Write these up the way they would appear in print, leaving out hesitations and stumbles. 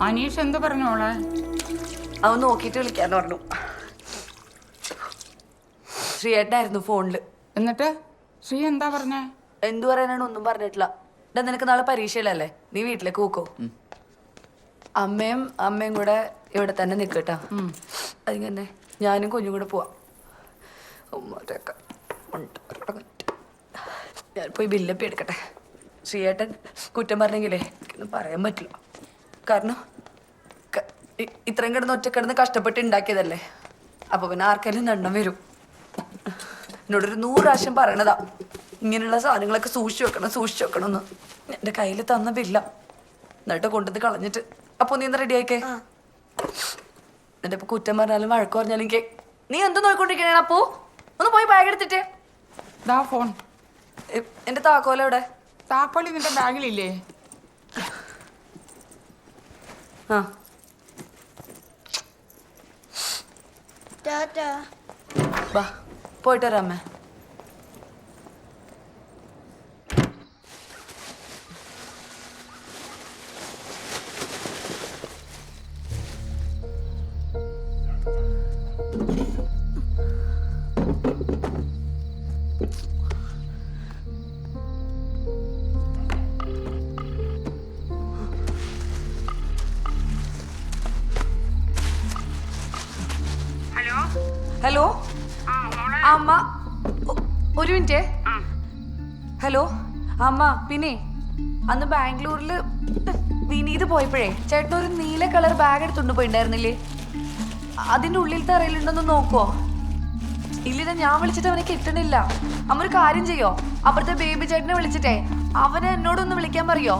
അനീഷ് എന്ത് പറഞ്ഞു മോളെ? അവൻ നോക്കിയിട്ട് വിളിക്കാന്ന് പറഞ്ഞു. ശ്രീയേട്ടനായിരുന്നു ഫോണില്. എന്നിട്ട് ശ്രീ എന്താ പറഞ്ഞേ? എന്തു പറയാനാണ്, ഒന്നും പറഞ്ഞിട്ടില്ല. ഇതാ നിനക്ക് നാളെ പരീക്ഷയിലല്ലേ, നീ വീട്ടിലേക്ക് പോക്കോ. അമ്മയും കൂടെ ഇവിടെ തന്നെ നിൽക്കട്ടാ. അതിങ്ങനെ ഞാനും കുഞ്ഞും കൂടെ പോവാം. ഞാൻ പോയി ബില്ലപ്പി എടുക്കട്ടെ. ശ്രീയേട്ടൻ കുറ്റം പറഞ്ഞെങ്കിലേ എനിക്കൊന്നും പറയാൻ പറ്റില്ല. കാരണം ഇത്രയും കിടന്ന് ഒറ്റക്കിടന്ന് കഷ്ടപ്പെട്ട് ഉണ്ടാക്കിയതല്ലേ. അപ്പൊ പിന്നെ ആർക്കെങ്കിലും നെണ്ണം വരും. എന്നോടൊരു 100 പ്രാവശ്യം പറയണതാ ഇങ്ങനെയുള്ള സാധനങ്ങളൊക്കെ സൂക്ഷിച്ചു വെക്കണം എന്ന്. എൻ്റെ കയ്യിൽ തന്ന ബില്ല എന്നിട്ട് കൊണ്ടുവന്ന് കളഞ്ഞിട്ട്. അപ്പൊ നീ എന്താ റെഡി ആയിക്കേ? എന്നിട്ട് ഇപ്പൊ കുറ്റം പറഞ്ഞാലും വഴക്ക് പറഞ്ഞാലും എനിക്ക് നീ എന്ത് നോക്കിക്കൊണ്ടിരിക്കണേ? അപ്പോ ഒന്ന് പോയി ബാഗ് എടുത്തിട്ട്. ദാ ഫോൺ. എന്റെ താക്കോലെവിടെ? താക്കോലി നിന്റെ ബാഗിലില്ലേ? ആ ബാ പോയിട്ട് വരാം അമ്മേ. ഹലോ അമ്മ, ഒരു മിനിറ്റ്. ഹലോ അമ്മ, പിന്നെ അന്ന് ബാംഗ്ലൂരില് വിനീത് പോയപ്പോഴേ ചേട്ടനൊരു നീല കളർ ബാഗ് എടുത്തുകൊണ്ട് പോയിണ്ടായിരുന്നില്ലേ? അതിന്റെ ഉള്ളിലത്തെ അറിയിലുണ്ടെന്ന് നോക്കുവോ? ഇല്ലില്ല, ഞാൻ വിളിച്ചിട്ട് അവനെ കിട്ടണില്ല. അമ്മ ഒരു കാര്യം ചെയ്യോ, അപ്പുറത്തെ ബേബി ചേട്ടനെ വിളിച്ചിട്ടേ അവനെ എന്നോടൊന്ന് വിളിക്കാൻ പറയോ?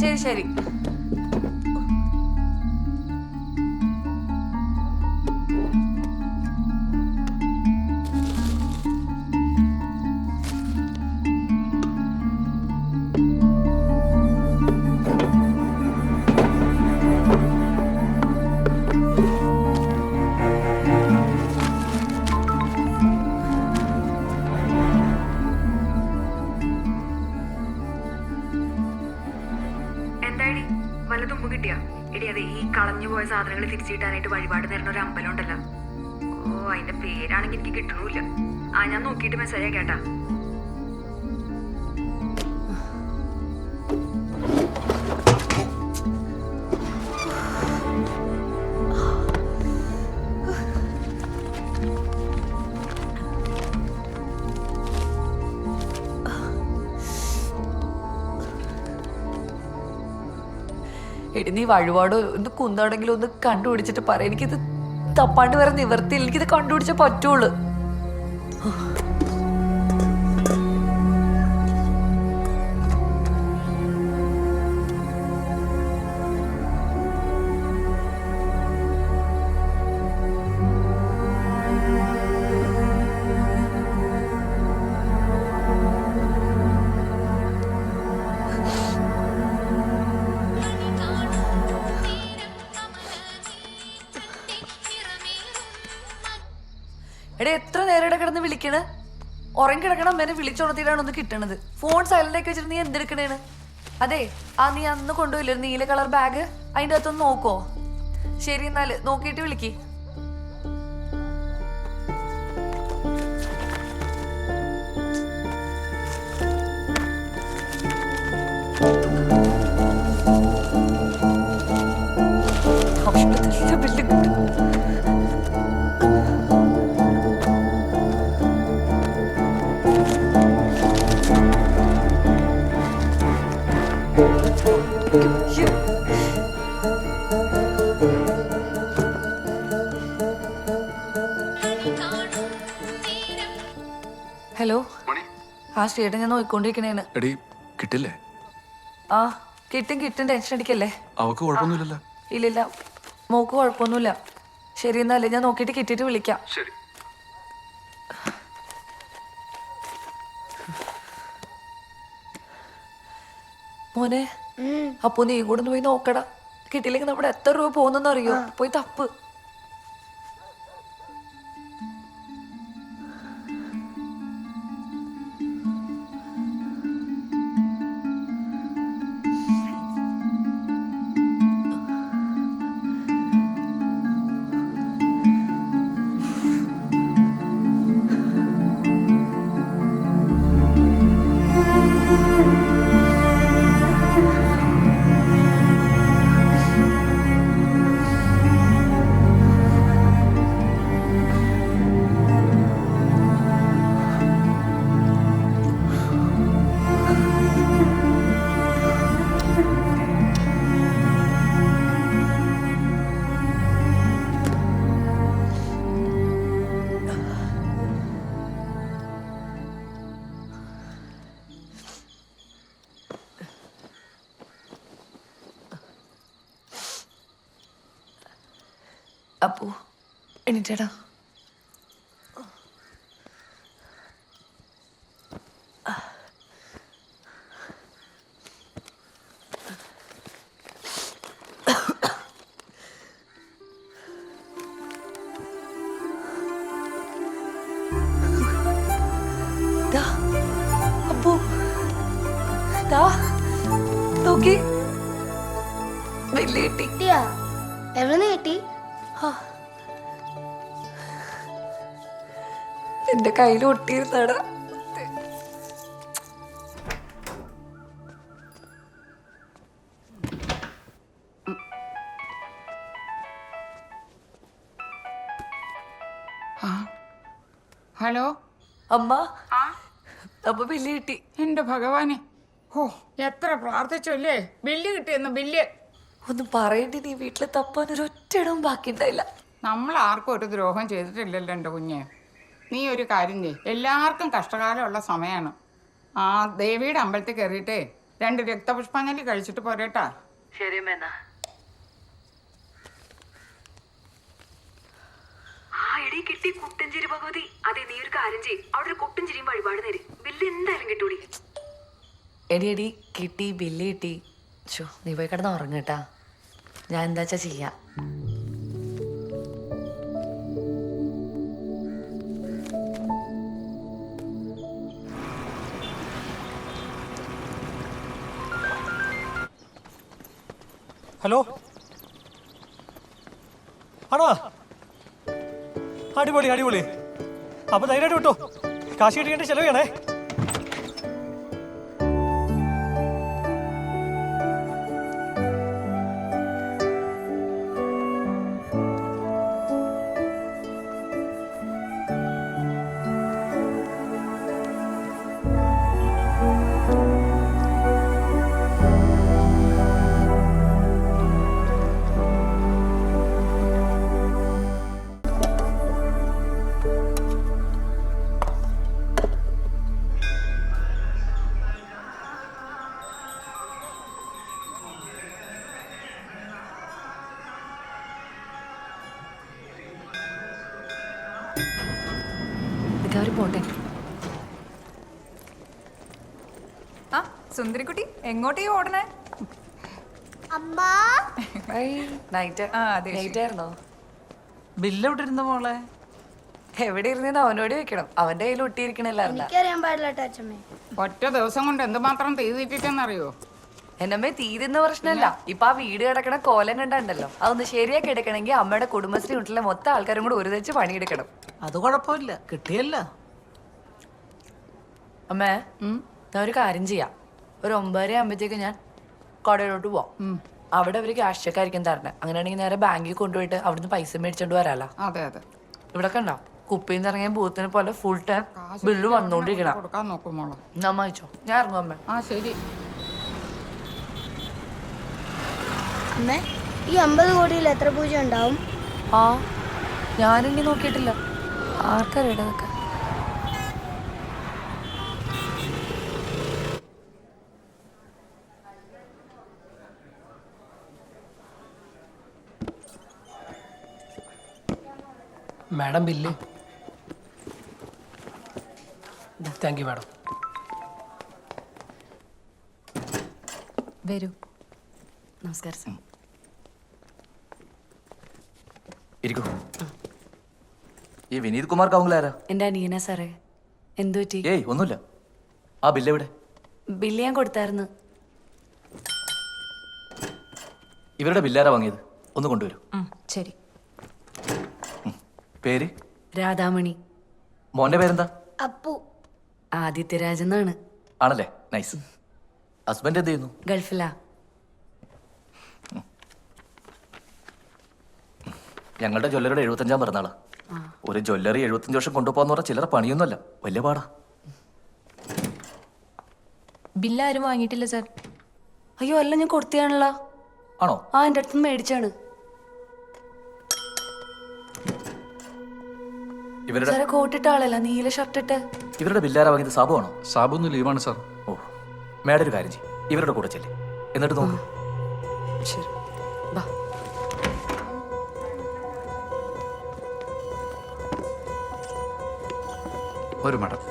ശരി ശരി. വല്ലതുമ്പ് കിട്ടിയാ? എടി അതെ, ഈ കളഞ്ഞു പോയ സാധനങ്ങൾ തിരിച്ചു കിട്ടാനായിട്ട് വഴിപാട് തരുന്ന ഒരു അമ്പലം ഉണ്ടല്ലോ. ഓ, അതിന്റെ പേരാണെങ്കിൽ എനിക്ക് കിട്ടണമില്ല. ഞാൻ നോക്കിയിട്ട് മെസ്സേജ് കേട്ടാ. എടി നീ വഴിപാട് ഒന്ന് കുന്നാണെങ്കിലും ഒന്ന് കണ്ടുപിടിച്ചിട്ട് പറ. എനിക്കിത് തപ്പാണ്ട് വേറെ നിവർത്തിയില്ല. എനിക്കിത് കണ്ടുപിടിച്ചേ പറ്റുള്ളൂ. എടേ, എത്ര നേരം കിടന്ന് വിളിക്കണ്? ഉറങ്ങി കിടക്കണം അമ്മേനെ വിളിച്ചുണർത്തിയിട്ടാണ് ഒന്ന് കിട്ടണത്. ഫോൺ സൈലന്റ് ആക്കി വെച്ചിട്ട് നീ എന്തെടുക്കണേണ്? അതെ, നീ അന്ന് കൊണ്ടുപോയില്ലേ നീല കളർ ബാഗ്? അതിൻ്റെ അകത്തൊന്ന് നോക്കോ? ശരി, എന്നാല് നോക്കിയിട്ട് വിളിക്ക്. ഹലോ, ശ്രീയേട്ടൻ ഞാൻ നോക്കിക്കൊണ്ടിരിക്കണേന്ന്. കിട്ടില്ലേ? കിട്ടും, ടെൻഷൻ അടിക്കല്ലേ. അവക്ക് കുഴപ്പമൊന്നുമില്ലല്ലോ? ഇല്ലില്ല, മോക്ക് കുഴപ്പമൊന്നുമില്ല. ശരി, എന്നാലേ ഞാൻ നോക്കിയിട്ട് കിട്ടിയിട്ട് വിളിക്കാം. ശരി. മോനെ, അപ്പൊ നീ കൂടെ ഒന്ന് പോയി നോക്കടാ. കിട്ടിയില്ലെങ്കിൽ നമ്മുടെ എത്ര രൂപ പോകുന്നെന്ന് അറിയോ? പോയി തപ്പ്. അപ്പു എണീറ്റേടാ. ദാ, അപ്പു ദാ നോക്കി വലിയ കിട്ടി. കിട്ടിയാ? എവിടുന്ന് കിട്ടി? എന്റെ കയ്യിൽ ഒട്ടിയിരുന്നാടാ. ഹലോ അമ്മ അപ്പൊ ബില്ല് കിട്ടി. എന്റെ ഭഗവാനെ, ഓ എത്ര പ്രാർത്ഥിച്ചല്ലേ ബില്ല് കിട്ടിയെന്ന്. ബില്ല് ഒന്നും പറയണ്ടി, നീ വീട്ടിൽ തപ്പാൻ ഒരു ഒറ്റയിടവും ബാക്കി ഉണ്ടായില്ല. നമ്മൾ ആർക്കും ഒരു ദ്രോഹം ചെയ്തിട്ടില്ലല്ലോ എൻ്റെ കുഞ്ഞെ. നീ ഒരു കാര്യം ചെയ്യ്, എല്ലാവർക്കും കഷ്ടകാലമുള്ള സമയമാണ്. ആ ദേവിയുടെ അമ്പലത്തിൽ കയറിയിട്ടേ 2 രക്തപുഷ്പാഞ്ജലി കഴിച്ചിട്ട് പോരേട്ടാ. ശരി മേന. ആ എടി കിട്ടി കുട്ടഞ്ചേരി ഭഗവതി. അതെ, നീ ഒരു കാര്യം ചെയ്യും, അവിടെ ഒരു കുട്ടഞ്ചേരിയും വഴിപാട് നേര്. ബില്ല് എന്തായാലും കിട്ടൂടി. എടി കിട്ടി, ബില്ല് കിട്ടി. ഷോ, നീ പോയി കിടന്ന് ഉറങ്ങട്ടാ. ഞാൻ എന്താ വെച്ചാ ചെയ്യാം. ഹലോ, ആണോ? അടിപൊളി അടിപൊളി. അപ്പൊ ധൈര്യമായിട്ട് വിട്ടോ, കാശ് കിട്ടിയിട്ട് ചെലവ് ചെയ്യണേ. പോട്ടെ. ആ സുന്ദരിക്കുട്ടി, എങ്ങോട്ടേ ഓടണേ? അമ്മാ, നൈറ്റ് ആ, അതെ, ശരി. നൈറ്റ് ആയിരുന്നോ? ബില്ല് എവിടെ ഇരുന്ന മോളെ? എവിടെ ഇരുന്നെന്ന് അവനോട് വെക്കണം. അവന്റെ കയ്യിൽ ഒട്ടിയിരിക്കണില്ലായിരുന്ന. എനിക്കറിയാൻ പാടില്ല കേട്ടോ അച്ഛമ്മേ. ഒറ്റ ദിവസം കൊണ്ട് എന്തുമാത്രം തീറ്റിട്ടെന്നറിയോ? എന്നമ്മേ, തീരുന്ന പ്രശ്നമല്ല. ഇപ്പൊ ആ വീട് കിടക്കണ കോലം കണ്ടുണ്ടല്ലോ, അതൊന്ന് ശരിയാക്കി എടുക്കണമെങ്കിൽ അമ്മയുടെ കുടുംബശ്രീ വീട്ടിലെ മൊത്തം ആൾക്കാരും കൂടെ ഒരു തെച്ച് പണിയെടുക്കണം. അത് കുഴപ്പമില്ല, കിട്ടിയല്ല. അമ്മേ, ഞാൻ ഒരു കാര്യം ചെയ്യാം. ഒരു 9:30 ആകുമ്പോഴത്തേക്ക് ഞാൻ കടയിലോട്ട് പോവാം. അവിടെ അവര് ക്യാഷ് ചെക്ക് ആയിരിക്കും തരണേ. അങ്ങനെയാണെങ്കിൽ നേരെ ബാങ്കിൽ കൊണ്ടുപോയിട്ട് അവിടുന്ന് പൈസ മേടിച്ചോണ്ട് വരാലോ. അതെ അതെ, ഇവിടെ കണ്ടോ, കുപ്പിയിൽ നിന്ന് ഇറങ്ങിയ ബൂത്തിനെ പോലെ ഫുൾ ടൈം ബില്ല് വന്നോണ്ടിരിക്കണം. കൊടുക്കാൻ നോക്കും മോളെ. നമ്മ അയച്ചോ, ഞാൻ ഇറങ്ങും അമ്മേ. ആ ശരി. അമ്മേ, ഈ 50 കോടിയിൽ എത്ര പൂജ ഉണ്ടാവും? ആ, ഞാനെണ്ണി നോക്കിയിട്ടില്ല. ആർക്കറിയടാ അതൊക്കെ. Madam bill. Thank you madam. വരൂ. നമസ്കാരം സാർ. ഇരിക്കൂ. ഈ വിനീത് കുമാർ കാവുങ്കിലാരാ? എൻ്റെ അനിയനാ സാറേ. എന്തു പറ്റി? ഏയ് ഒന്നുമില്ല. ആ ബില്ല് എവിടെ? ബില്ല് ഞാൻ കൊടുത്തായിരുന്നു. ഇവരുടെ ബില്ലാരാ വാങ്ങിയത്? ഒന്ന് കൊണ്ടുവരൂ. ശരി. പേര്? രാധാമണി. മോന്റെ പേരെന്താ? അപ്പു. ആദിത്യരാജ് എന്നാണ്. ആണല്ലേ, നൈസ്. ഹസ്ബൻഡ് എന്ത് ചെയ്യുന്നു? ഗൾഫിലാ. ഞങ്ങളുടെ ജ്വല്ലറിയുടെ 75ാം പിറന്നാളാ. ഒരു ജ്വല്ലറി 75 വർഷം കൊണ്ടുപോകാന്ന് പറഞ്ഞാൽ ചില്ലറ പണിയൊന്നുമല്ല, വലിയ പാടാ. ബില്ല് ആരും വാങ്ങിയിട്ടില്ല സാർ. അയ്യോ അല്ല, ഞാൻ കൊടുത്തതാണല്ലോ. ആണോ? ആ, എൻ്റെ അടുത്ത് മേടിച്ചാണ്. ഇവരുടെ സാറെ കോട്ടിട്ട ആളല്ല, നീല ഷർട്ട് ഇട്ട്. ഇവരുടെ ബില്ലാരാ വാങ്ങിയത്? സാബു ആണോ? സാബു ഒന്ന് ലീവാണ് സാർ. ഓ, മേഡം ഒരു കാര്യം ചെയ്യും, ഇവരുടെ കൂടെ ചെല്ലേ, എന്നിട്ട് നോക്കൂ. ശരി, ബാ. ഒരു മാഡം.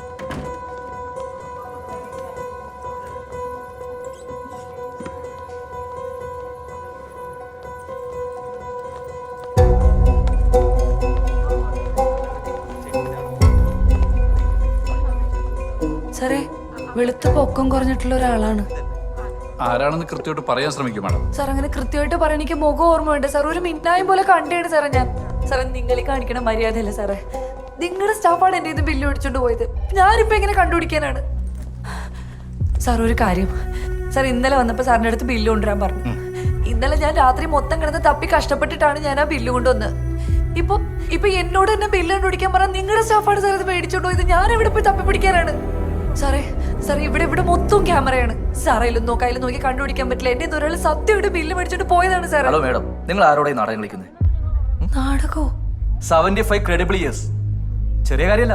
സാറേ വെളുത്ത പൊക്കം കുറഞ്ഞിട്ടുള്ള ഒരാളാണ്. ആരാണെന്ന് കൃത്യമായിട്ട് പറയാൻ ശ്രമിക്കും മാഡം. സാർ അങ്ങനെ കൃത്യമായിട്ട് പറയാൻ എനിക്ക് മുഖം ഓർമ്മ വേണ്ട സാർ. ഒരു മിന്നായം പോലെ കണ്ടാണ് സാറേ ഞാൻ. സാറേ നിങ്ങൾ കാണിക്കണ മര്യാദയല്ല സാറേ. നിങ്ങളുടെ സ്റ്റാഫാണ് എൻ്റെ ഇത് ബില്ല് മേടിച്ചോണ്ട് പോയത്. ഞാനിപ്പോ എങ്ങനെ കണ്ടുപിടിക്കാനാണ്? സാർ ഒരു കാര്യം, സാർ ഇന്നലെ വന്നപ്പോ സാറിന്റെ അടുത്ത് ബില്ല് കൊണ്ടുവരാൻ പറഞ്ഞു. ഇന്നലെ ഞാൻ രാത്രി മൊത്തം കിടന്ന് തപ്പി കഷ്ടപ്പെട്ടിട്ടാണ് ഞാൻ ആ ബില്ല് കൊണ്ടുവന്നത്. ഇപ്പൊ എന്നോട് തന്നെ ബില്ല് കണ്ടുപിടിക്കാൻ പറഞ്ഞാൽ നിങ്ങളുടെ സ്റ്റാഫാണ് സാർ ഇത് മേടിച്ചോണ്ട് പോയത്. ഞാൻ എവിടെ പോയി തപ്പി പിടിക്കാനാണ്? സാറേ ഇവിടെ മൊത്തം ക്യാമറയാണ്. സാറേലും നോക്കായാലും നോക്കി കണ്ടുപിടിക്കാൻ പറ്റില്ല. എന്റെ ഒരാൾ സത്യമായിട്ട് ബില്ല് മേടിച്ചോണ്ട് പോയതാണ് സാർ. ഹലോ മേഡം, നിങ്ങൾ ആരോടെ നാടകം കളിക്കുന്നത്? നാടകോ? 75 ക്രെഡിബിൾ ഇയേഴ്സ് ചെറിയ കാര്യമല്ല.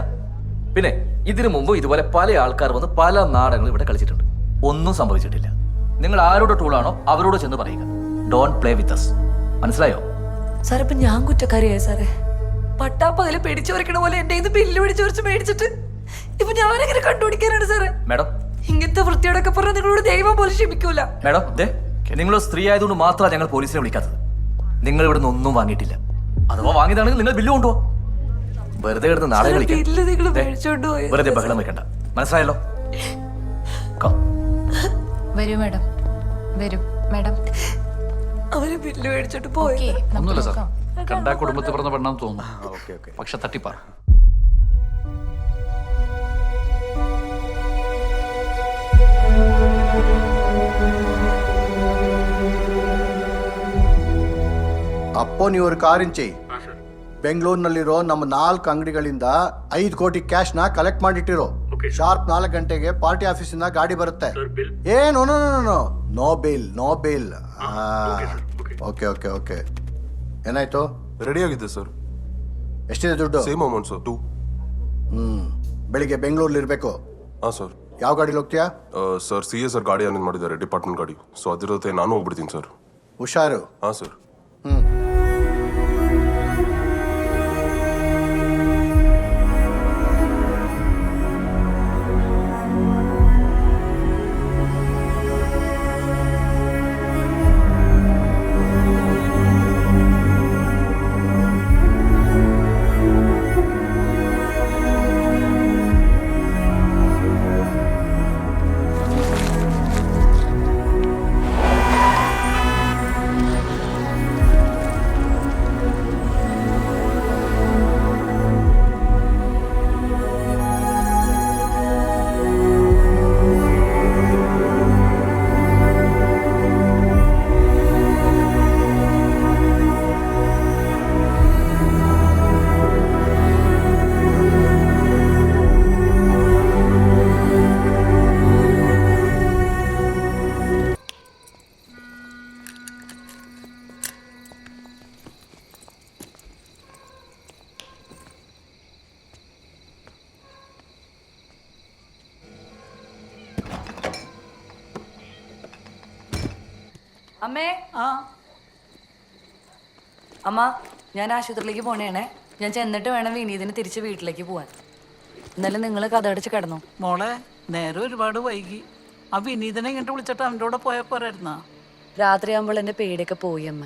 പിന്നെ ഇതിനു മുമ്പ് ഇതുപോലെ പല ആൾക്കാർ വന്ന് പല നാടകങ്ങളും ഇവിടെ കളിച്ചിട്ടുണ്ട്. ഒന്നും സംഭവിച്ചിട്ടില്ല. നിങ്ങൾ ആരോട് ടൂളാണോ അവരോട് ചെന്ന് പറയുക. Don't play with us. മനസ്സിലായോ? സാർ ഇപ്പൊ ഞാൻ കുറ്റക്കാരിയായി സാറേ. പട്ടാപ്പകല് പിടിച്ചു പറിക്കണ പോലെ എന്റെ ഇത് ബില്ല് പിടിച്ചു മേടിച്ചിട്ട് ഇപ്പൊ ഞാനെങ്ങനെ കണ്ടുപിടിക്കാനാണ് സാറേ? മേഡം, ഇങ്ങനത്തെ വൃത്തിയോടൊക്കെ പറഞ്ഞാൽ നിങ്ങളോട് ദൈവം പോലും ക്ഷമിക്കൂല. മേഡം, നിങ്ങൾ സ്ത്രീ ആയതുകൊണ്ട് മാത്രമാണ് ഞങ്ങൾ പോലീസിനെ വിളിക്കാത്തത്. നിങ്ങൾ ഇവിടെ നിന്ന് ഒന്നും വാങ്ങിയിട്ടില്ല. അഥവാ വാങ്ങിയതാണെങ്കിൽ നിങ്ങൾ ബില്ല് കൊണ്ടുപോ. വെറുതെ എടുത്ത് നാളെ വെറുതെ ബഹളം വെക്കണ്ട. മനസ്സിലായല്ലോ? വരൂ മാഡം, വരൂ മാഡം. അവര് ബില്ല് മേടിച്ചോണ്ട് പോയി. ഒന്നുമില്ല സാർ, കണ്ടാ കുടുംബത്തിൽ പറഞ്ഞ പെണ്ണെന്ന് തോന്നുന്നു. പക്ഷെ തട്ടിപ്പാ. ಅಪ್ಪೋ ನೀವು ಒಂದು ಕಾರ್ಯ ಚೆಯ್. ಬೆಂಗಳೂರಿನಲ್ಲಿರೋ ನಮ್ಮ 4 ಅಂಗಡಿಗಳಿಂದ 5 ಕೋಟಿ ಕ್ಯಾಶ್ನ ಕಲೆಕ್ಟ್ ಮಾಡಿಟ್ಟಿರೋ. ಶಾರ್ಪ್ 4 ಗಂಟೆಗೆ ಪಾರ್ಟಿ ಆಫೀಸಿಂದ ಗಾಡಿ ಬರುತ್ತೆ. ಏನು no bill. Okay okay okay. ಏನಾಯ್ತು? ರೆಡಿ ಆಗಿದೆ ಸರ್. ಎಷ್ಟಿದೆ ದುಡ್ಡು? Same amount sir, 2. ಬೆಳಿಗ್ಗೆ ಬೆಂಗಳೂರಲ್ಲಿ ಇರಬೇಕು. ಹಾಂ ಸರ್. ಯಾವ ಗಾಡಿಲಿ ಹೋಗ್ತೀಯಾ? ಸರ್ CA ಸರ್ ಗಾಡಿ ಅರೇಂಜ್ ಮಾಡಿದ್ದಾರೆ, ಡಿಪಾರ್ಟ್ಮೆಂಟ್ ಗಾಡಿ. ಸೊ ಅದ್ರ ಜೊತೆ ನಾನು ಹೋಗ್ಬಿಡ್ತೀನಿ ಸರ್. ಹುಷಾರು. ಹಾಂ ಸರ್. അമ്മേ. അമ്മ, ഞാൻ ആശുപത്രിയിലേക്ക് പോണേണേ. ഞാൻ ചെന്നിട്ട് വേണം വിനീതിന് തിരിച്ച് വീട്ടിലേക്ക് പോവാൻ. ഇന്നലെ നിങ്ങൾ കഥയടച്ച് കിടന്നു. മോളെ, നേരെ ഒരുപാട് വൈകി. ആ വിനീതനെ ഇങ്ങോട്ട് വിളിച്ചിട്ട് അവൻ്റെ കൂടെ പോയാൽ പോരായിരുന്നാ? രാത്രിയാകുമ്പോൾ എൻ്റെ പേടിയൊക്കെ പോയി അമ്മ.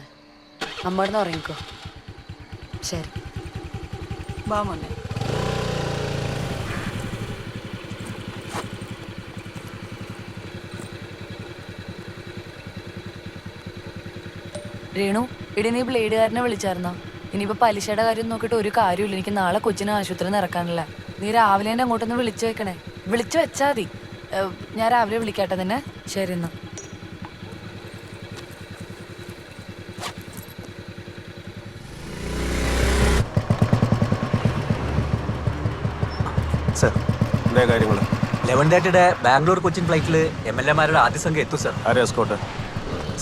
അമ്മ ഇവിടുന്ന് ഉറങ്ങിക്കോ. ശരി. ബാ മോനെ. രേണു, ഇടി നീ ബ്ലേഡുകാരനെ വിളിച്ചായിരുന്നോ? ഇനിയിപ്പോൾ പലിശയുടെ കാര്യം നോക്കിയിട്ട് ഒരു കാര്യമില്ല. എനിക്ക് നാളെ കൊച്ചിനെ ആശുപത്രിയിൽ നിന്ന് ഇറക്കാനില്ല. നീ രാവിലെ തന്നെ അങ്ങോട്ടൊന്ന് വിളിച്ചു വെക്കണേ. വിളിച്ചു വെച്ചാൽ മതി. ഞാൻ രാവിലെ വിളിക്കാട്ടെ തന്നെ. ശരി എന്നാ. സർ, എന്താ കാര്യങ്ങൾ? 11:30 ബാംഗ്ലൂർ കൊച്ചിൻ ഫ്ലൈറ്റിൽ MLA-മാരുടെ ആദ്യ സംഘം എത്തും സർ. ആരെ എസ്കോട്ട്?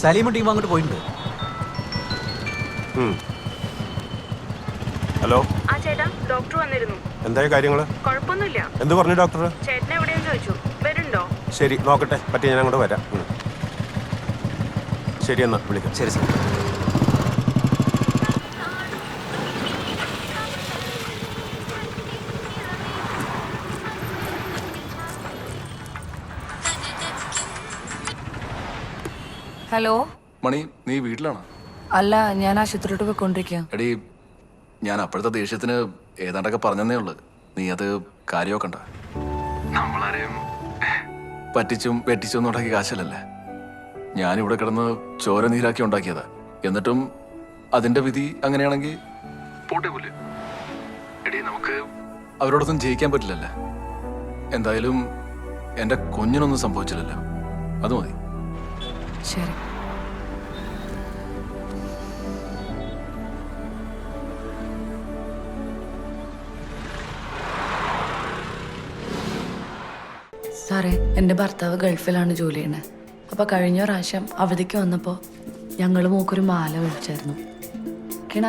സലീമും ടീം അങ്ങോട്ട് പോയിട്ടുണ്ട്. ഹലോ. ആ ചേട്ടാ, ഡോക്ടർ വന്നിരുന്നു. എന്തായി കാര്യങ്ങൾ? കുഴപ്പമൊന്നുമില്ല. എന്ത് പറഞ്ഞു ഡോക്ടർ? ചേട്ടനെ എവിടെയെന്ന് ചോദിച്ചു. വരുന്നുണ്ടോ? ശരി, നോക്കട്ടെ. പറ്റിയ ഞാൻ അങ്ങോട്ട് വരാം. ശരി എന്നാ, വിളിക്കാം. ശരി സർ. ഹലോ മണി നീ വീട്ടിലാണോ? അല്ല, ഞാൻ ആശുപത്രിയിലോട്ട് പോയിക്കൊണ്ടിരിക്കുക. എടീ, ഞാൻ അപ്പോഴത്തെ ദേഷ്യത്തിന് ഏതാണ്ടൊക്കെ പറഞ്ഞതേ ഉള്ളു. നീ അത് കാര്യമൊക്കണ്ട. നമ്മളാരെയും പറ്റിച്ചും വെട്ടിച്ചും ഉണ്ടാക്കിയ കാശല്ലല്ലേ. ഞാനിവിടെ കിടന്ന് ചോര നീരാക്കി ഉണ്ടാക്കിയതാ. എന്നിട്ടും അതിന്റെ വിധി അങ്ങനെയാണെങ്കിൽ പോട്ടെ പോലെ. എടീ, നമുക്ക് അവരോടൊന്നും ജയിക്കാൻ പറ്റില്ലല്ലേ. എന്തായാലും എൻ്റെ കുഞ്ഞിനൊന്നും സംഭവിച്ചില്ലല്ലോ, അത് മതി. ശരി. സാറേ, എൻ്റെ ഭർത്താവ് ഗൾഫിലാണ് ജോലി ചെയ്യുന്നത്. അപ്പോൾ കഴിഞ്ഞ പ്രാവശ്യം അവധിക്ക് വന്നപ്പോൾ ഞങ്ങൾ മൂക്കൊരു മാല മേടിച്ചായിരുന്നു.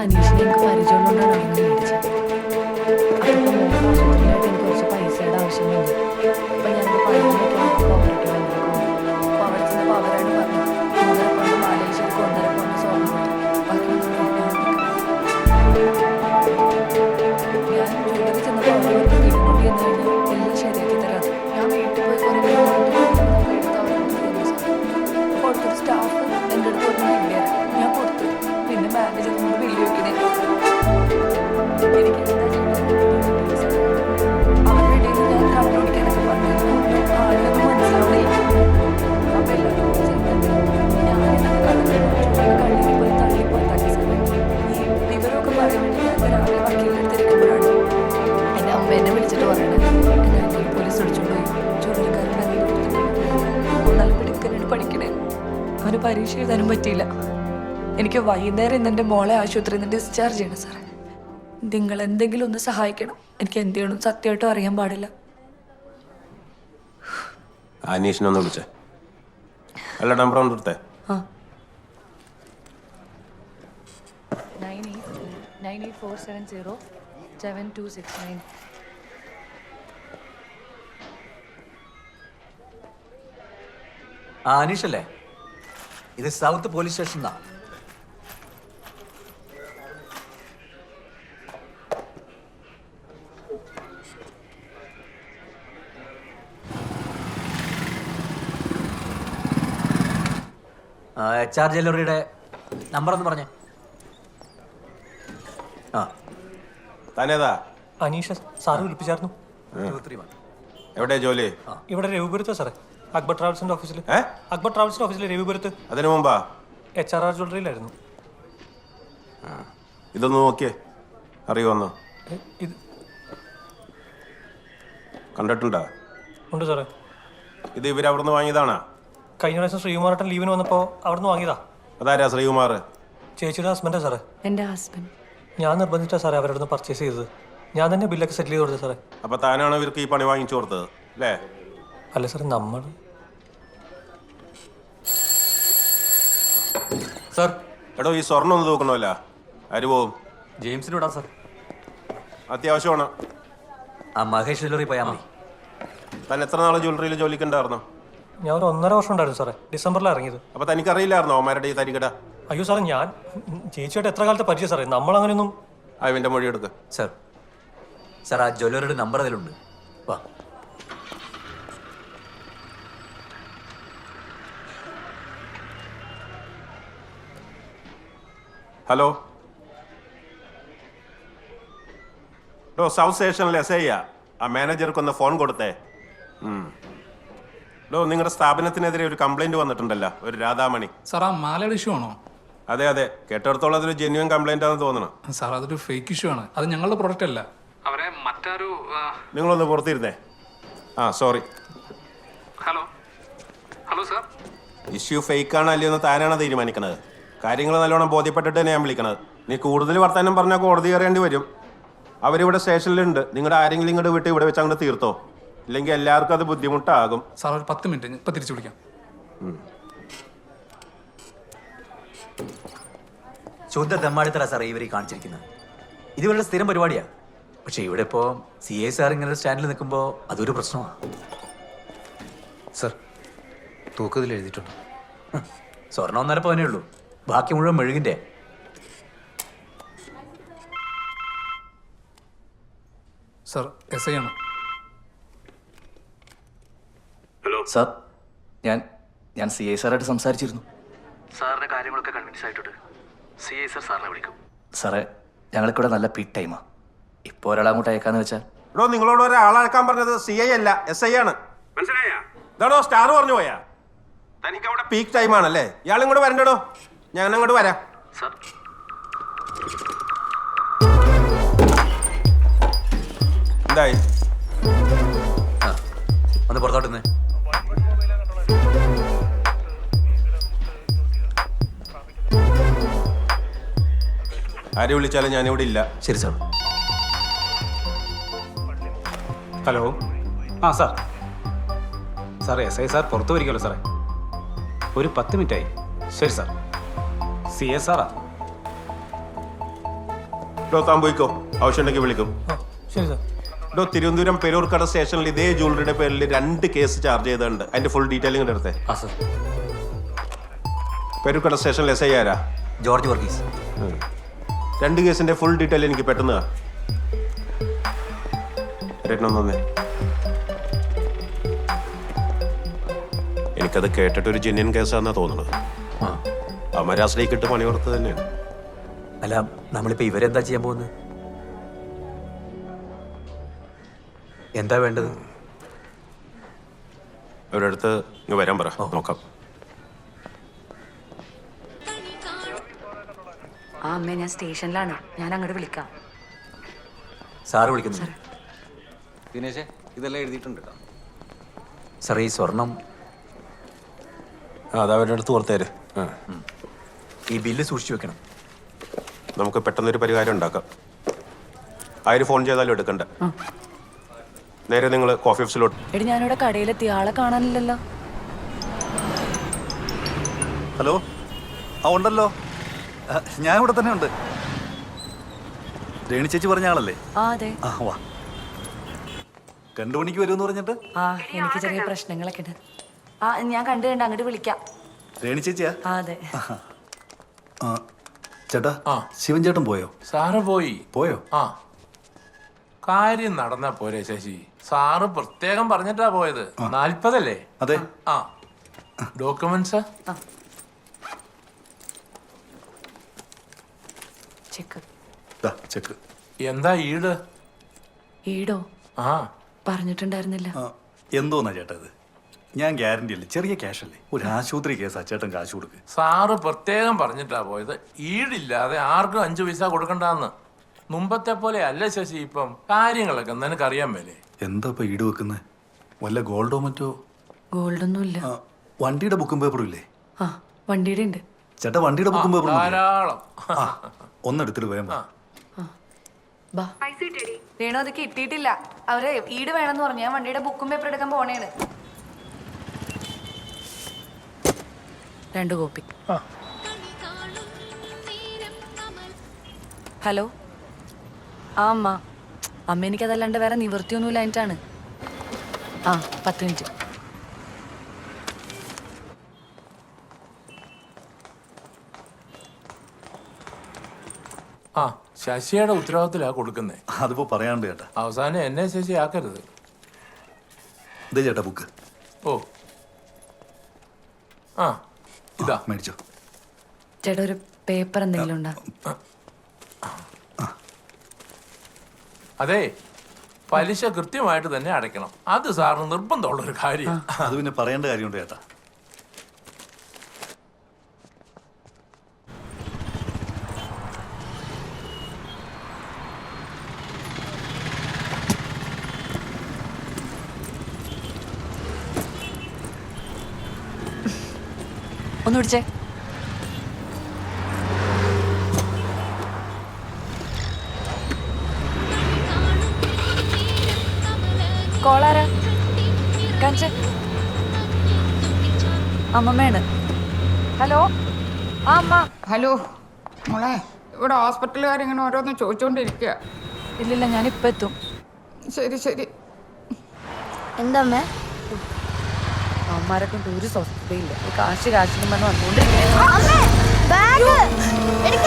അനീഷിനെ എനിക്ക് പരിചയമുള്ളതുകൊണ്ടാണ് അങ്ങനെ മേടിച്ചത്. അപ്പോൾ ആശുപത്രിയിലായിട്ട് എനിക്ക് കുറച്ച് പൈസയുടെ ആവശ്യം വന്നു. അപ്പോൾ ഞങ്ങൾ പള്ളിയിലേക്ക് പോകേണ്ടി വന്നിരിക്കും. അപ്പോൾ അവിടെ ചെന്നപ്പോൾ അവരാണ് പറഞ്ഞത് 1.5 പൗണ്ട് മാല ശരിക്കും 1.5 പൗണ്ട് സ്വർണ്ണം ബാക്കി ഞാൻ ജ്വല്ലറി ചെന്നപ്പോൾ അവർ പറഞ്ഞ് വീട്ടിൽ ചെന്ന് കഴിഞ്ഞാൽ എല്ലാം ശരിയാക്കി തരാം. ഞാൻ വീട്ടിൽ പോയി കുറേ കൊടുത്തൊരു സ്റ്റാഫ് എൻ്റെ അടുത്ത് പറഞ്ഞില്ല. ഞാൻ കൊടുത്തു. പിന്നെ ബാങ്ക് ചെന്ന് ബില്ല് വെക്കണേ. എനിക്ക് അവരുടെ ഇടയിൽ ഞാൻ കണ്ടുപിടിക്കാനൊക്കെ പറഞ്ഞു. ആളുകൾക്ക് മനസ്സിലാവില്ല. അപ്പം എല്ലാവരും ഞാനിതൊക്കെ കള്ളിയിൽ പോയി തള്ളിപ്പോയി തട്ടി സമയം ഈ വിവരമൊക്കെ പറയാൻ വേണ്ടി ഞാൻ രാവിലെ വക്കീലെടുത്തിരിക്കുമ്പോഴാണ് എൻ്റെ അമ്മ എന്നെ വിളിച്ചിട്ട് പറയണത് ഞാൻ പോലീസ് വിളിച്ചോണ്ട് പോയി. ജോലിക്കാരൻ നല്ല പിടിക്കാനാണ് പഠിക്കണേ. അവന് പരീക്ഷ എഴുതാനും പറ്റിയില്ല. എനിക്ക് വൈകുന്നേരം ഇന്ന് എൻ്റെ മോളെ ആശുപത്രിയിൽ നിന്ന് ഡിസ്ചാർജ് ചെയ്യണം സാറേ. നിങ്ങൾ എന്തെങ്കിലും ഒന്ന് സഹായിക്കണം. എനിക്ക് എന്ത് ചെയ്യണം സത്യമായിട്ടും അറിയാൻ പാടില്ല. അനീഷിനൊന്ന് വിളിച്ചേ. അല്ല, നമ്പർ ഒന്ന് എടുത്തേ. ആ 9847072269. അനീഷല്ലേ? ഇത് സൗത്ത് പോലീസ് സ്റ്റേഷനാ. HR ജ്വല്ലറിയുടെ നമ്പർ ഒന്ന് പറഞ്ഞേ. ആ, താനേതാ? അനീഷ സാറ് വിളിപ്പിച്ചായിരുന്നു. എവിടെ ജോലി? ഇവിടെ രവിപുരത്ത് സാറേ, അക്ബർ ട്രാവൽസിന്റെ ഓഫീസിൽ. അക്ബർ ട്രാവൽസിന്റെ ഓഫീസിൽ രവിപുരത്ത്. അതിനു മുമ്പാ HRR ജ്വല്ലറിയിലായിരുന്നു. ഇതൊന്ന് നോക്കിയേ, അറിയുമെന്നോ? ഇത് കണ്ടിട്ടുണ്ടോ? ഉണ്ട് സാറേ. ഇത് ഇവരവിടുന്ന് വാങ്ങിയതാണോ? കഴിഞ്ഞ പ്രാവശ്യം ശ്രീകുമാരേട്ടൻ ലീവിന് വന്നപ്പോൾ അവിടുന്ന് വാങ്ങിയതാ. അതാരാ ശ്രീകുമാർ? ചേച്ചിയുടെ ഹസ്ബൻഡാ സാറേ. എൻ്റെ ഹസ്ബൻഡ്. ഞാൻ നിർബന്ധിച്ചാ സാറേ അവരുടെ പർച്ചേസ് ചെയ്തത്. ഞാൻ തന്നെ ബില്ലൊക്കെ സെറ്റിൽ ചെയ്ത് കൊടുത്തത് സാറേ. അപ്പൊ താനാണ് ഇവർക്ക് ഈ പണി വാങ്ങിച്ചു കൊടുത്തത് അല്ലേ? അല്ല സാറേ, നമ്മൾ സാർ. എടോ, ഈ സ്വർണ്ണം ഒന്ന് തൂക്കണമല്ല. ആര് പോവും? ജെയിംസിന് വിടാം സാർ. അത്യാവശ്യമാണ്. ആ മഹേഷ് ജ്വല്ലറി പോയാൽ മതി. താൻ എത്ര നാൾ ജ്വല്ലറിയിൽ ജോലിക്കുണ്ടായിരുന്നോ? ഞാൻ ഒരു 1.5 വർഷം ഉണ്ടായിരുന്നു സാറേ. ഡിസംബറിലാണ് ഇറങ്ങിയത്. അപ്പൊ തനിക്കറിയില്ലായിരുന്നോ അവന്മാരുടെ ഈ തരികട? അയ്യോ സാറേ, ഞാൻ ചേച്ചിയായിട്ട് എത്ര കാലത്തെ പരിചയം സാറേ. നമ്മളങ്ങനെയൊന്നും. അവൻ്റെ മൊഴി എടുക്കുക. സാർ, സാർ ആ ജ്വല്ലറിയുടെ നമ്പർ അതിലുണ്ട്. വാ. ഹലോ, സൗത്ത് സ്റ്റേഷനിൽ SI ആ മാനേജർക്കൊന്ന് ഫോൺ കൊടുത്തേ. നിങ്ങളുടെ സ്ഥാപനത്തിനെതിരെ ഒരു കംപ്ലൈന്റ് വന്നിട്ടുണ്ടല്ലോ, ഒരു രാധാമണി. സാർ, ആ മാലയുടെ ഇഷ്യൂ ആണോ? അതെ അതെ, കേട്ടിടത്തോളം അതൊരു ജെന്യുവൻ കംപ്ലൈന്റ് ആണെന്ന് തോന്നണം. സാർ, അതൊരു ഫേക്ക് ഇഷ്യൂ ആണ്. അത് ഞങ്ങളുടെ പ്രൊഡക്റ്റ് അല്ല. അവരെ മറ്റൊരു. നിങ്ങളൊന്ന് പുറത്തിരുന്നേ. Sorry. Hello hello sir. Issue fake ആണോ അല്ലയോ എന്ന് താനാണ് തീരുമാനിക്കണത്. കാര്യങ്ങൾ നല്ലോണം ബോധ്യപ്പെട്ടിട്ട് തന്നെ ഞാൻ വിളിക്കണത്. നീ കൂടുതൽ വർത്താനം പറഞ്ഞാൽ കോടതി കയറേണ്ടി വരും. അവരിവിടെ സ്റ്റേഷനിലുണ്ട്. നിങ്ങളുടെ ആരെങ്കിലും ഇങ്ങോട്ട് വിട്ട് ഇവിടെ വെച്ച് അങ്ങോട്ട് തീർത്തോ, ഇല്ലെങ്കിൽ എല്ലാവർക്കും അത് ബുദ്ധിമുട്ടാകും. സാർ, ഒരു 10 മിനിറ്റ് ഇപ്പം തിരിച്ചു വിളിക്കാം. ശുദ്ധ തെമ്മാടിത്തറ സാറേ ഇവർ കാണിച്ചിരിക്കുന്നത്. ഇത് ഇവരുടെ സ്ഥിരം പരിപാടിയാ. പക്ഷെ ഇവിടെ ഇപ്പോൾ CA സാർ ഇങ്ങനെ സ്റ്റാൻഡിൽ നിൽക്കുമ്പോൾ അതൊരു പ്രശ്നമാണ്. സാർ, തൂക്കത്തിൽ എഴുതിയിട്ടുണ്ട്. സ്വർണ്ണം 1.5 പവനേ ഉള്ളൂ, ബാക്കി മുഴുവൻ മെഴുകിൻ്റെ. സാർ, SI ആണ്. ഹലോ സാർ, ഞാൻ CA സാറായിട്ട് സംസാരിച്ചിരുന്നു. സാറിന്റെ കാര്യങ്ങളൊക്കെ കൺവിൻസ് ആയിട്ടുണ്ട്. CI സർ സാറിനെ വിളിക്കും. സാറേ, ഞങ്ങൾക്കിവിടെ നല്ല പീക്ക് ടൈമാ. ഇപ്പോൾ ഒരാളെ അങ്ങോട്ട് അയക്കാന്ന് വെച്ചാൽ. ബ്രോ, നിങ്ങളോട് ഒരാളയക്കാൻ പറഞ്ഞത് CI അല്ല, SI ആണ്. മനസ്സിലായാ? ഇതാണോ സ്റ്റാർ പറഞ്ഞു പോയാ? തനിക്ക് അവിടെ പീക്ക് ടൈം ആണല്ലേ? ഇയാളും കൂടെ വരണ്ടോ? ഞാൻ അങ്ങോട്ട് വരാം. സാർ, എന്തായി? ഒന്ന് പുറത്തോട്ട്. ആര് വിളിച്ചാലും ഞാനിവിടെ ഇല്ല. ശരി സാർ. ഹലോ. ആ സാർ. സാറേ, SI സാർ പുറത്തു വരികയല്ലോ സാറേ. ഒരു 10 മിനിറ്റായി. ശരി സാർ. CS Sarah. താൻ പോയിക്കോ, ആവശ്യമുണ്ടെങ്കിൽ വിളിക്കും. ശരി സാർ. തിരുവനന്തപുരം പെരൂർക്കട സ്റ്റേഷനിൽ ഇതേ ജ്വല്ലറിയുടെ പേരിൽ 2 കേസ് ചാർജ് ചെയ്തിട്ടുണ്ട്. അതിന്റെ ഫുൾ ഡീറ്റെയിലിംഗ് എടുത്തേ. ആ സാർ. പെരൂർക്കട സ്റ്റേഷനിൽ SI ആരാ? ജോർജ് വർഗീസ്. 2 കേസിന്റെ ഫുൾ ഡീറ്റെയിൽ എനിക്ക് പെട്ടെന്ന് എനിക്കത് കേട്ടിട്ട് ഒരു ജെന്യൻ കേസാന്നാ തോന്നുന്നത്. അമരാശ്രയിക്കിട്ട് പണി കൊടുത്ത് തന്നെയാണ്. അല്ല, നമ്മളിപ്പോ ഇവരെന്താ ചെയ്യാൻ പോകുന്നത്? എന്താ വേണ്ടത്? ഒരിടത്ത് ഇങ്ങ് വരാൻ പറ, നോക്കാം. ആ അമ്മേ, ഞാൻ സ്റ്റേഷനിലാണ്. ഞാൻ അങ്ങോട്ട് വിളിക്കാം. സാറ് വിളിക്കുന്നു. ദിനേശേ, ഇതെല്ലാം എഴുതിയിട്ടുണ്ട്. സാർ, ഈ സ്വർണം അതവരുടെ അടുത്ത് കൊടുത്തേര്. ഈ ബില്ല് സൂക്ഷിച്ചു വെക്കണം. നമുക്ക് പെട്ടെന്നൊരു പരിഹാരം ഉണ്ടാക്കാം. ആര് ഫോൺ ചെയ്താലും എടുക്കണ്ട. നേരെ നിങ്ങൾ കോഫി ഓഫീസിലോട്ട്. എടി, ഞാനിവിടെ കടയിലെത്തി, ആളെ കാണാനില്ലല്ലോ. ഹലോ. ആ ഉണ്ടല്ലോ, ഞാൻ ഇവിടെ തന്നെ ഉണ്ട്. രേണി ചേച്ചി പറഞ്ഞ ആളല്ലേ? ആ അതെ. ആ വാ. 2 മണിക്ക് വരുമെന്ന് പറഞ്ഞിട്ട്. ആ, എനിക്ക് ചെറിയ പ്രശ്നങ്ങളൊക്കെ ഉണ്ട്. ആ, ഞാൻ കണ്ടു അങ്ങോട്ട് വിളിക്കാം. രേണി ചേച്ചിയാ? ആ അതെ. ചേട്ടാ, ശിവൻ ചേട്ടൻ പോയോ? സാറ് പോയോ? ആ, കാര്യം നടന്നാ പോരെ ശശി. സാറ് പ്രത്യേകം പറഞ്ഞിട്ടാ പോയത്. 40 അല്ലേ? അതെ. ആ, ഡോക്യുമെന്റ്സ് ചെക്ക്. എന്താ ഈട്? ഈടോ? ആ, പറഞ്ഞിട്ടുണ്ടായിരുന്നില്ല. എന്തോന്നാ ചേട്ടാ ഇത്? ഞാൻ ഗ്യാരണ്ടി അല്ലേ, ചെറിയ ക്യാഷ് അല്ലേ. ഒരു ആശുപത്രി കേസാ, ചേട്ടൻ കാശ് കൊടുക്ക്. സാറ് പ്രത്യേകം പറഞ്ഞിട്ടാ പോയത്, ഈടില്ലാതെ ആർക്കും 5 പൈസ കൊടുക്കണ്ടെന്ന്. മുമ്പത്തെ പോലെ അല്ല ശശി ഇപ്പം. കാര്യങ്ങളൊക്കെ നിനക്കറിയാൻ മേലേ. എന്താ ഇപ്പൊ ഈട് വെക്കുന്നത്? വല്ല ഗോൾഡോ മറ്റോ? ഗോൾഡൊന്നും ഇല്ല. വണ്ടിയുടെ ബുക്കും പേപ്പറും ഇല്ലേ? ആ, വണ്ടിയുടെ ഉണ്ട്. ചേട്ടാ, വണ്ടിയുടെ ബുക്കും പേപ്പറും ധാരാളം. ഒന്നെടുത്തിട്ട് വേഗം. വേണോ? അത് കിട്ടിയിട്ടില്ല. അവരെ ഈട് വേണമെന്ന് പറഞ്ഞു. ഞാൻ വണ്ടിയുടെ ബുക്കും പേപ്പർ എടുക്കാൻ പോണേണ്. 2 കോപ്പി. ഹലോ. ആ അമ്മ എനിക്കതല്ലാണ്ട് വേറെ നിവൃത്തിയൊന്നുമില്ല എന്നിട്ടാണ്. ആ, 10 മിനിറ്റ്. ആ, ശശിയുടെ ഉത്തരവാദിത്തത്തിലാ കൊടുക്കുന്നേ. അതിപ്പോ പറയാണ്ട് ചേട്ടാ. അവസാനം എന്നെ ശശി ആക്കരുത്. ഇതേ ചേട്ടാ ബുക്ക്. ഓ, ആ ഇതാ മേടിച്ചോ. ചേട്ടാ, ഒരു പേപ്പർ എന്തെങ്കിലും ഉണ്ടോ? അതെ, പലിശ കൃത്യമായിട്ട് തന്നെ അടയ്ക്കണം. അത് സാറിന് നിർബന്ധമുള്ളൊരു കാര്യം. അത് പിന്നെ പറയേണ്ട കാര്യമുണ്ട് ചേട്ടാ. ഒന്ന് പിടിച്ചേ. കോളാരാ? കാണിച്ചേ. അമ്മമ്മയാണ്. ഹലോ. ആ അമ്മ. ഹലോ മോളെ, ഇവിടെ ഹോസ്പിറ്റലുകാരിങ്ങനെ ഓരോന്ന് ചോദിച്ചുകൊണ്ടിരിക്കുക. ഇല്ലില്ല, ഞാനിപ്പോൾ എത്തും. ശരി ശരി. എന്താമ്മേ? അമ്മമാരെ കൊണ്ട് ഒരു സ്വസ്ഥതയില്ല. കാശിനും പറഞ്ഞ് വന്നുകൊണ്ടിരിക്കുക. ബാഗ് എടുക്ക.